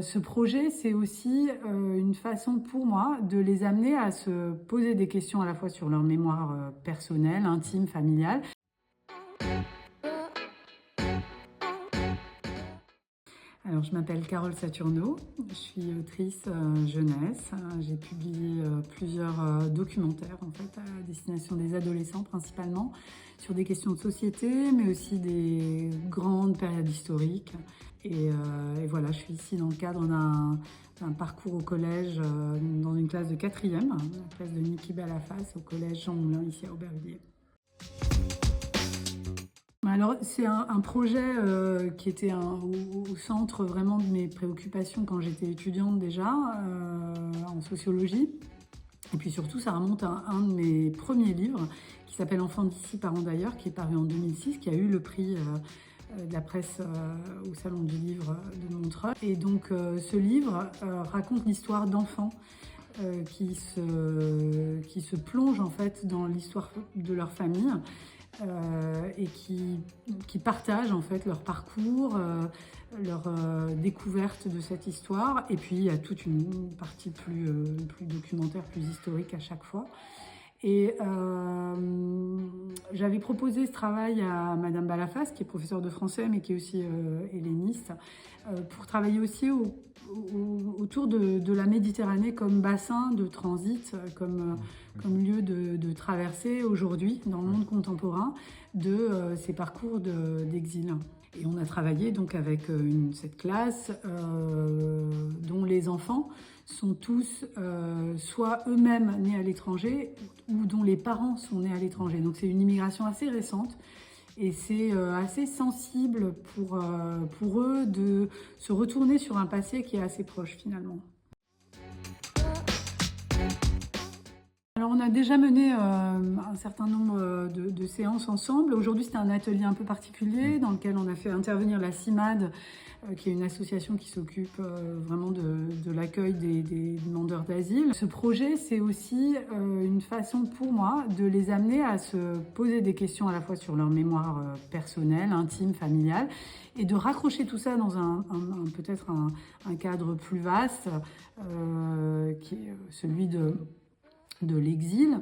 Ce projet, c'est aussi une façon pour moi de les amener à se poser des questions à la fois sur leur mémoire personnelle, intime, familiale. Alors, je m'appelle Carole Saturno, je suis autrice jeunesse. J'ai publié plusieurs documentaires en fait, à destination des adolescents principalement, sur des questions de société, mais aussi des grandes périodes historiques. Et voilà, je suis ici dans le cadre d'un parcours au collège, dans une classe de 4e, la classe de Niki Balafas, au collège Jean Moulin, ici à Aubervilliers. Alors, c'est un projet qui était au centre vraiment de mes préoccupations quand j'étais étudiante déjà, en sociologie. Et puis surtout, ça remonte à un de mes premiers livres qui s'appelle Enfants d'ici, parents d'ailleurs, qui est paru en 2006, qui a eu le prix de la presse au Salon du Livre de Montreux. Et donc, ce livre raconte l'histoire d'enfants qui se plongent en fait dans l'histoire de leur famille. Et qui partagent en fait leur parcours, leur découverte de cette histoire. Et puis il y a toute une partie plus documentaire, plus historique à chaque fois. Et j'avais proposé ce travail à Madame Balafas, qui est professeure de français, mais qui est aussi helléniste, pour travailler aussi autour de la Méditerranée comme bassin de transit, comme lieu de traversée aujourd'hui dans le monde contemporain de ces parcours d'exil. Et on a travaillé donc avec cette classe dont les enfants sont tous soit eux-mêmes nés à l'étranger ou dont les parents sont nés à l'étranger. Donc c'est une immigration assez récente et c'est assez sensible pour eux de se retourner sur un passé qui est assez proche finalement. Alors on a déjà mené un certain nombre de séances ensemble. Aujourd'hui c'était un atelier un peu particulier dans lequel on a fait intervenir la CIMAD, qui est une association qui s'occupe vraiment de l'accueil des demandeurs d'asile. Ce projet, c'est aussi une façon pour moi de les amener à se poser des questions à la fois sur leur mémoire personnelle, intime, familiale, et de raccrocher tout ça dans peut-être un cadre plus vaste, qui est celui de l'exil.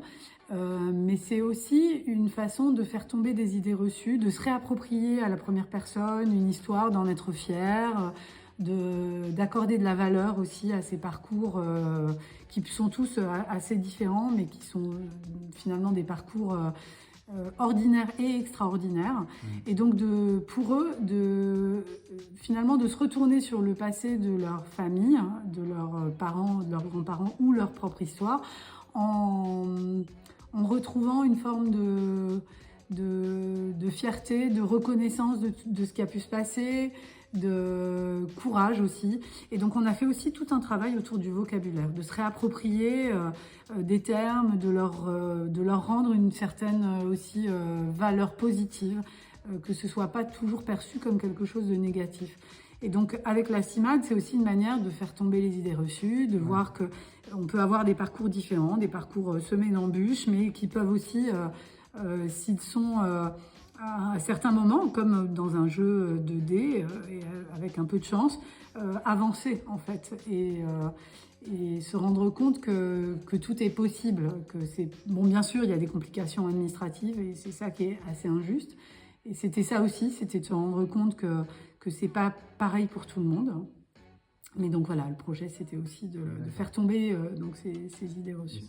Mais c'est aussi une façon de faire tomber des idées reçues, de se réapproprier à la première personne une histoire, d'en être fier, d'accorder de la valeur aussi à ces parcours qui sont tous assez différents, mais qui sont finalement des parcours ordinaires et extraordinaires. Et donc pour eux, finalement de se retourner sur le passé de leur famille, de leurs parents, de leurs grands-parents ou leur propre histoire, en retrouvant une forme de fierté, de reconnaissance de ce qui a pu se passer, de courage aussi. Et donc on a fait aussi tout un travail autour du vocabulaire, de se réapproprier des termes, de leur rendre une certaine aussi valeur positive, que ce soit pas toujours perçu comme quelque chose de négatif. Et donc avec la CIMAD, c'est aussi une manière de faire tomber les idées reçues, de voir que on peut avoir des parcours différents, des parcours semés d'embûches, mais qui peuvent aussi, s'ils sont à certains moments, comme dans un jeu 2D, et avec un peu de chance, avancer en fait. Et se rendre compte que tout est possible, que c'est bon, bien sûr il y a des complications administratives et c'est ça qui est assez injuste. Et c'était ça aussi, c'était de se rendre compte que c'est pas pareil pour tout le monde. Mais donc voilà, le projet c'était aussi de faire tomber donc ces idées reçues.